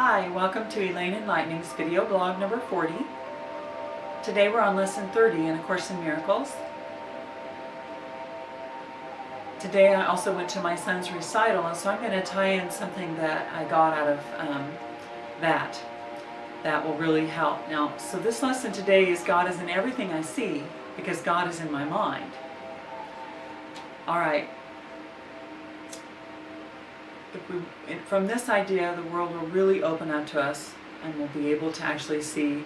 Hi, welcome to Elaine Enlightenings's video blog number 40. Today we're on lesson 30 in A Course in Miracles. Today I also went to my son's recital, and so I'm going to tie in something that I got out of that will really help. Now, so this lesson today is God is in everything I see because God is in my mind. Alright. From this idea, the world will really open up to us and we'll be able to actually see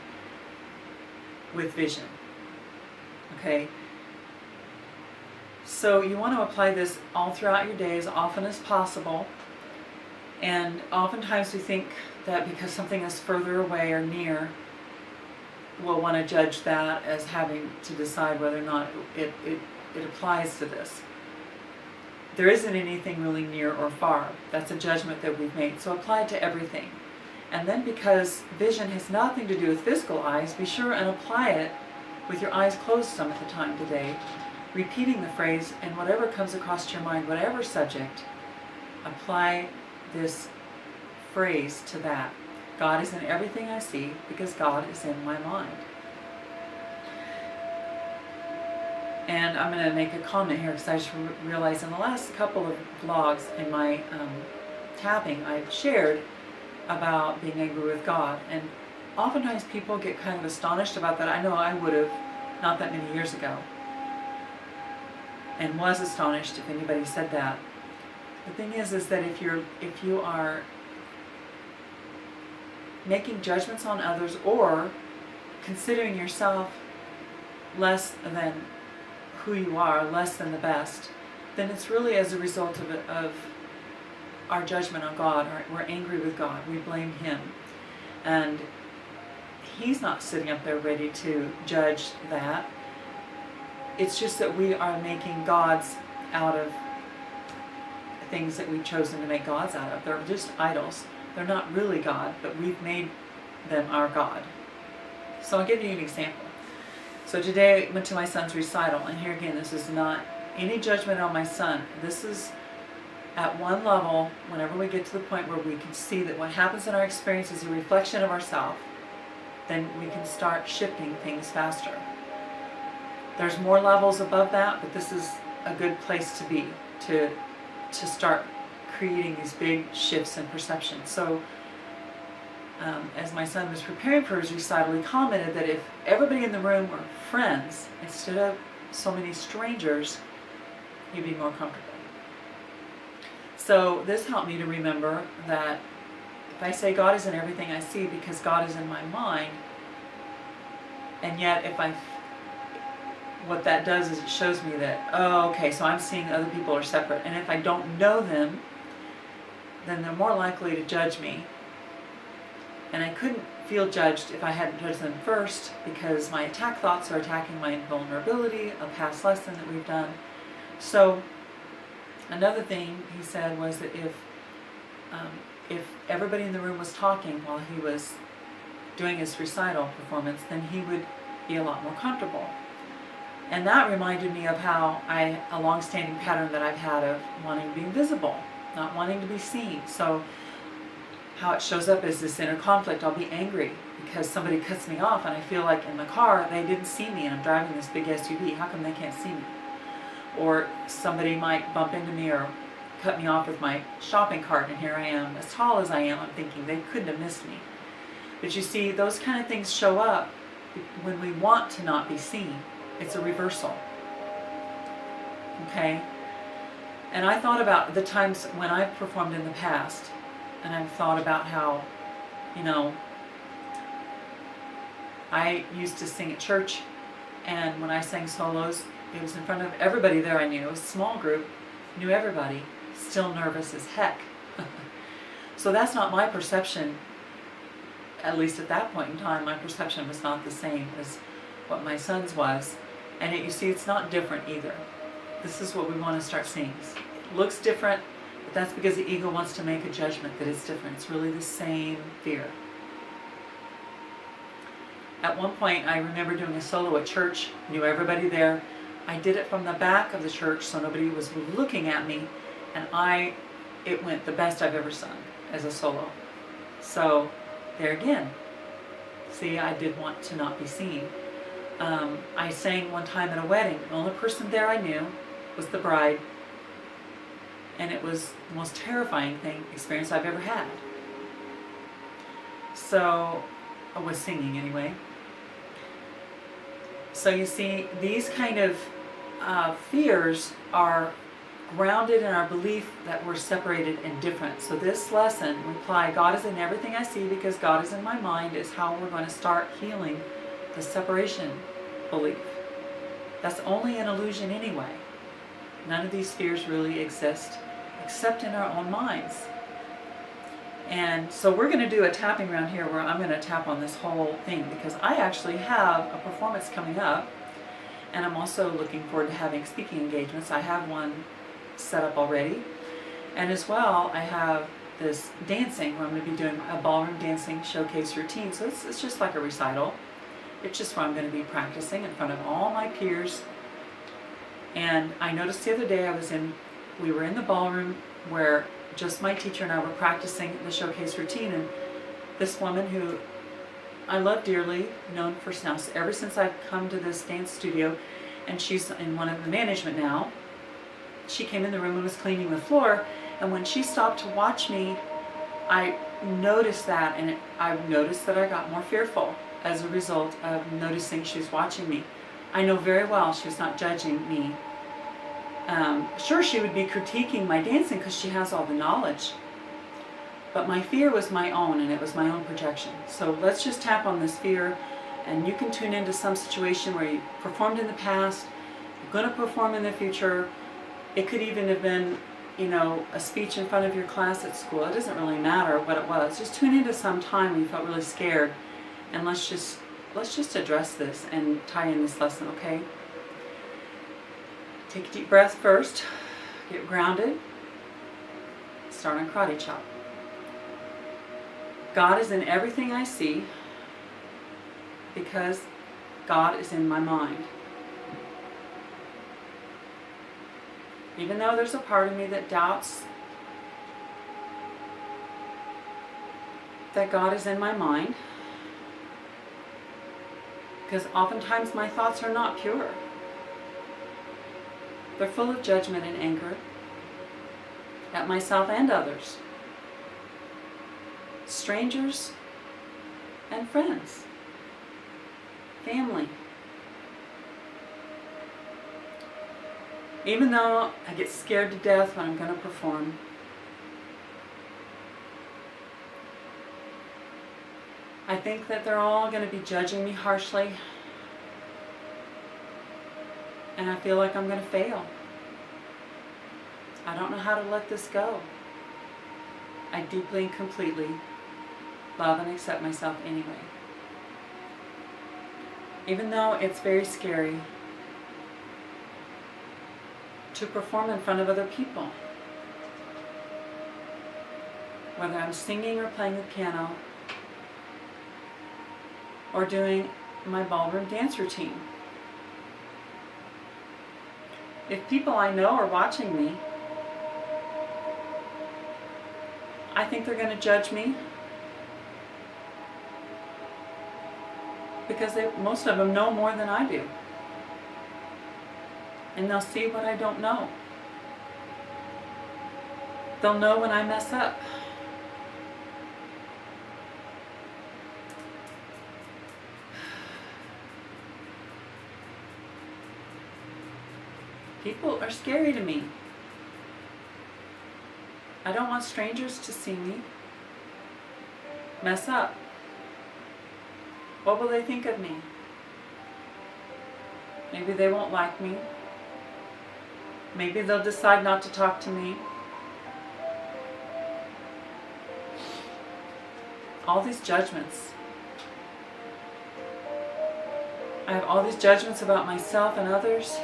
with vision. Okay? So you want to apply this all throughout your day as often as possible. And oftentimes we think that because something is further away or near, we'll want to judge that as having to decide whether or not it applies to this. There isn't anything really near or far. That's a judgment that we've made. So apply it to everything. And then because vision has nothing to do with physical eyes, be sure and apply it with your eyes closed some of the time today, repeating the phrase, and whatever comes across your mind, whatever subject, apply this phrase to that. God is in everything I see because God is in my mind. And I'm going to make a comment here because I just realized in the last couple of vlogs in my tapping, I've shared about being angry with God. And oftentimes people get kind of astonished about that. I know I would have not that many years ago. And was astonished if anybody said that. The thing is that if you are making judgments on others or considering yourself less than who you are, less than the best, then it's really as a result of our judgment on God. We're angry with God. We blame Him. And He's not sitting up there ready to judge that. It's just that we are making gods out of things that we've chosen to make gods out of. They're just idols. They're not really God, but we've made them our God. So I'll give you an example. So today I went to my son's recital, and here again, this is not any judgment on my son. This is at one level, whenever we get to the point where we can see that what happens in our experience is a reflection of ourselves, then we can start shifting things faster. There's more levels above that, but this is a good place to be, to start creating these big shifts in perception. So as my son was preparing for his recital, he commented that if everybody in the room were friends instead of so many strangers, he'd be more comfortable. So this helped me to remember that if I say God is in everything I see because God is in my mind, and yet what that does is it shows me that, oh, okay, so I'm seeing other people are separate, and if I don't know them, then they're more likely to judge me. And I couldn't feel judged if I hadn't judged them first, because my attack thoughts are attacking my vulnerability, a past lesson that we've done. So another thing he said was that if everybody in the room was talking while he was doing his recital performance, then he would be a lot more comfortable. And that reminded me of how a long-standing pattern that I've had of wanting to be invisible, not wanting to be seen. So how it shows up is this inner conflict. I'll be angry because somebody cuts me off, and I feel like in my car they didn't see me and I'm driving this big SUV. How come they can't see me? Or somebody might bump into me or cut me off with my shopping cart, and here I am, as tall as I am, I'm thinking they couldn't have missed me. But you see, those kind of things show up when we want to not be seen. It's a reversal. Okay? And I thought about the times when I've performed in the past, and I've thought about how, I used to sing at church, and when I sang solos, it was in front of everybody there I knew. It was a small group, knew everybody, still nervous as heck. So that's not my perception, at least at that point in time. My perception was not the same as what my son's was. And you see, it's not different either. This is what we want to start seeing. It looks different, but that's because the ego wants to make a judgment that it's different. It's really the same fear. At one point, I remember doing a solo at church, knew everybody there. I did it from the back of the church so nobody was looking at me, and it went the best I've ever sung as a solo. So there again, see, I did want to not be seen. I sang one time at a wedding. The only person there I knew was the bride, and it was the most terrifying experience I've ever had. So I was singing anyway. So you see, these kind of fears are grounded in our belief that we're separated and different. So this lesson, reply, God is in everything I see because God is in my mind, is how we're going to start healing the separation belief. That's only an illusion anyway. None of these fears really exist except in our own minds. And so we're going to do a tapping round here where I'm going to tap on this whole thing because I actually have a performance coming up, and I'm also looking forward to having speaking engagements. I have one set up already, and as well I have this dancing where I'm going to be doing a ballroom dancing showcase routine. So it's just like a recital. It's just where I'm going to be practicing in front of all my peers. And I noticed the other day we were in the ballroom where just my teacher and I were practicing the showcase routine, and this woman who I love dearly, known for now ever since I've come to this dance studio, and she's in one of the management now. She came in the room and was cleaning the floor, and when she stopped to watch me, I noticed that, and I noticed that I got more fearful as a result of noticing she was watching me. I know very well she was not judging me. Sure, she would be critiquing my dancing because she has all the knowledge, but my fear was my own, and it was my own projection. So let's just tap on this fear, and you can tune into some situation where you performed in the past, you're going to perform in the future. It could even have been, a speech in front of your class at school. It doesn't really matter what it was. Just tune into some time when you felt really scared, and let's just address this and tie in this lesson, okay? Take a deep breath first. Get grounded. Start on karate chop. God is in everything I see because God is in my mind. Even though there's a part of me that doubts that God is in my mind, because oftentimes my thoughts are not pure. They're full of judgment and anger at myself and others, strangers and friends, family. Even though I get scared to death when I'm going to perform, I think that they're all going to be judging me harshly, and I feel like I'm going to fail. I don't know how to let this go. I deeply and completely love and accept myself anyway. Even though it's very scary to perform in front of other people, whether I'm singing or playing the piano or doing my ballroom dance routine. If people I know are watching me, I think they're going to judge me because most of them know more than I do. And they'll see what I don't know. They'll know when I mess up. People are scary to me. I don't want strangers to see me mess up. What will they think of me? Maybe they won't like me. Maybe they'll decide not to talk to me. All these judgments. I have all these judgments about myself and others,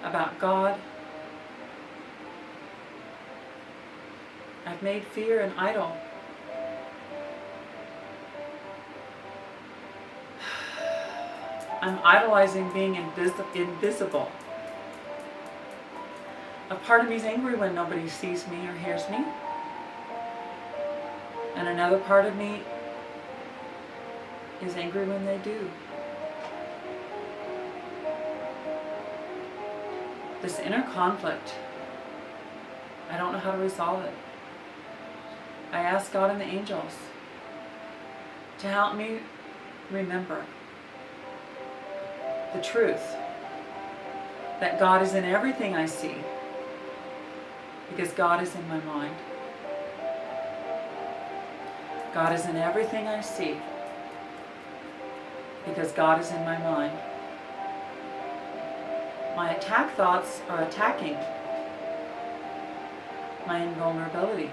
about God. I've made fear an idol. I'm idolizing being invisible. A part of me is angry when nobody sees me or hears me. And another part of me is angry when they do. This inner conflict, I don't know how to resolve it. I ask God and the angels to help me remember the truth that God is in everything I see, because God is in my mind. God is in everything I see, because God is in my mind. My attack thoughts are attacking my invulnerability.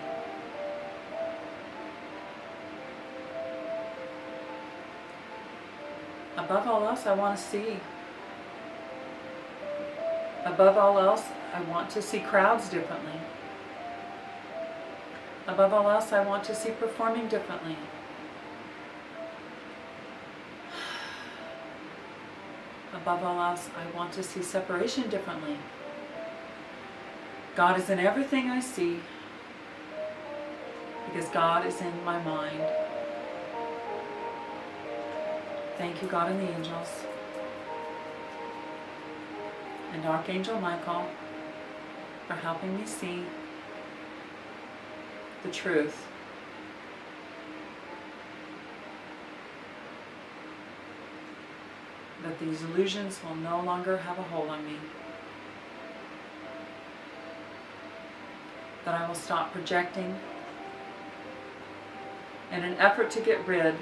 Above all else, I want to see. Above all else, I want to see crowds differently. Above all else, I want to see performing differently. Above all else, I want to see separation differently. God is in everything I see, because God is in my mind. Thank you, God and the angels, and Archangel Michael, for helping me see the truth. That these illusions will no longer have a hold on me. That I will stop projecting in an effort to get rid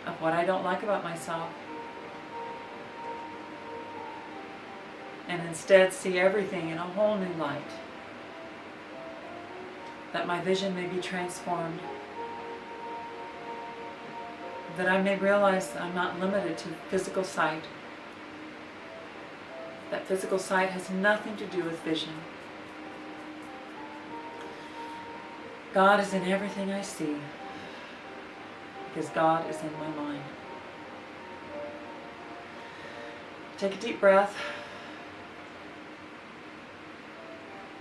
of what I don't like about myself, and instead see everything in a whole new light. That my vision may be transformed. That I may realize that I'm not limited to physical sight. That physical sight has nothing to do with vision. God is in everything I see, because God is in my mind. Take a deep breath.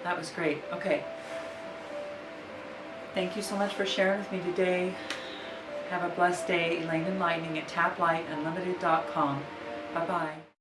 That was great. Okay. Thank you so much for sharing with me today. Have a blessed day. Elaine Enlightening at taplightunlimited.com. Bye-bye.